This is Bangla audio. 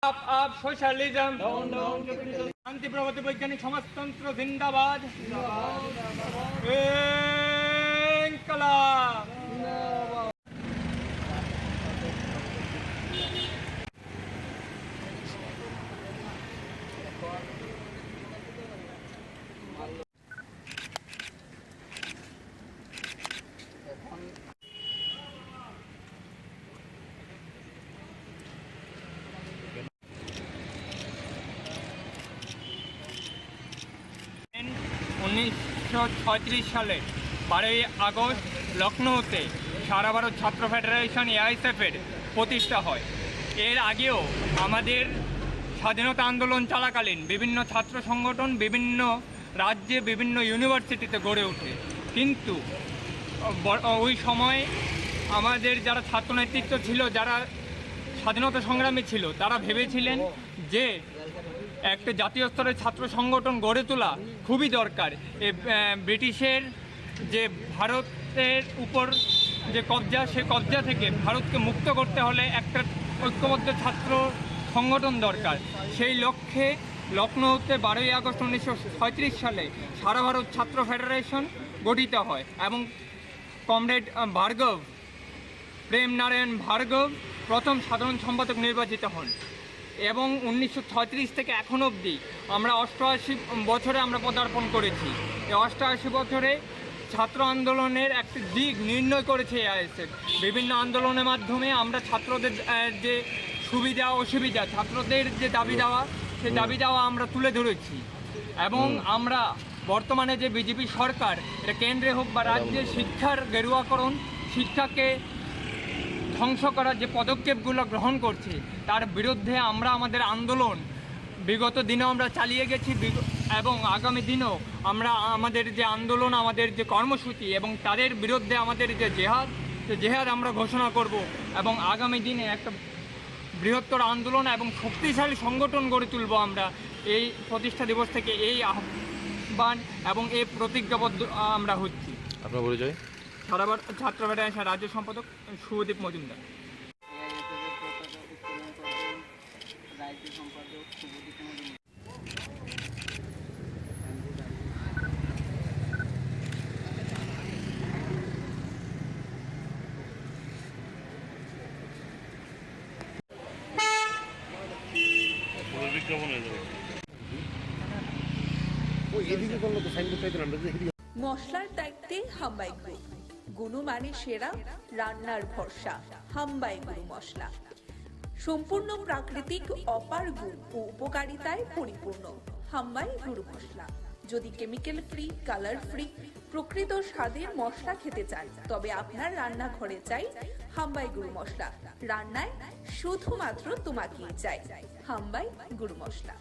आप सोशलिज्म, शांति प्रगति वैज्ञानिक समाजतंत्र जिंदाबाद, इनकलाब। সালে 12ই আগস্ট লখনৌতে সারা ভারত ছাত্র ফেডারেশন এআইএসএফের প্রতিষ্ঠা হয়। এর আগেও আমাদের স্বাধীনতা আন্দোলন চলাকালীন বিভিন্ন ছাত্র সংগঠন বিভিন্ন রাজ্যে বিভিন্ন ইউনিভার্সিটিতে গড়ে ওঠে, কিন্তু ওই সময় আমাদের যারা ছাত্র নেতৃত্ব ছিল, যারা স্বাধীনতা সংগ্রামী ছিল, তারা ভেবেছিলেন যে একটা জাতীয় স্তরের ছাত্র সংগঠন গড়ে তোলা খুবই দরকার। ব্রিটিশের যে ভারতের উপর যে কবজা, সে কবজা থেকে ভারতকে মুক্ত করতে হলে একটা ঐক্যবদ্ধ ছাত্র সংগঠন দরকার। সেই লক্ষ্যে লখনৌতে 12ই আগস্ট 1937 সালে সারা ভারত ছাত্র ফেডারেশন গঠিত হয় এবং কমরেড ভার্গব, প্রেম নারায়ণ ভার্গব প্রথম সাধারণ সম্পাদক নির্বাচিত হন এবং 1936 থেকে এখন অবধি আমরা 88 বছরে আমরা পদার্পণ করেছি। এই 88 বছরে ছাত্র আন্দোলনের একটি দিক নির্ণয় করেছে এআইএসএফ। বিভিন্ন আন্দোলনের মাধ্যমে আমরা ছাত্রদের যে সুবিধা অসুবিধা, ছাত্রদের যে দাবি দেওয়া, সেই দাবি দেওয়া আমরা তুলে ধরেছি এবং আমরা বর্তমানে যে বিজেপি সরকার, এটা কেন্দ্রে হোক বা রাজ্যে, শিক্ষার গেরুয়াকরণ, শিক্ষাকে ধ্বংস করার যে পদক্ষেপগুলো গ্রহণ করছে, তার বিরুদ্ধে আমরা আমাদের আন্দোলন বিগত দিনেও আমরা চালিয়ে গেছি এবং আগামী দিনেও আমরা আমাদের যে আন্দোলন, আমাদের যে কর্মসূচি এবং তাদের বিরুদ্ধে আমাদের যে জেহাদ আমরা ঘোষণা করব এবং আগামী দিনে একটা বৃহত্তর আন্দোলন এবং শক্তিশালী সংগঠন গড়ে তুলব। আমরা এই প্রতিষ্ঠা দিবস থেকে এই আহ্বান এবং এই প্রতিজ্ঞাবদ্ধ আমরা হচ্ছি। আপনার পরিচয়? সারা ভারত ছাত্র ফেডারেশন রাজ্য সম্পাদক শুভদীপ মজুমদার। মশলার দায়িত্বে হাম্বাই গ্রুপ, গুণমানে সেরা, রান্নার ভরসা। হাম্বাই গুরু মশলা সম্পূর্ণ প্রাকৃতিক, অপার গুণ ও উপকারিতায় পরিপূর্ণ। হাম্বাই গুরু মশলা। যদি কেমিক্যাল ফ্রি, কালার ফ্রি, প্রকৃত স্বাদের মশলা খেতে চান, তবে আপনার রান্নাঘরে চাই হাম্বাই গুরু মশলা। রান্নায় শুধুমাত্র তোমাকেই চাই হাম্বাই গুরু মশলা।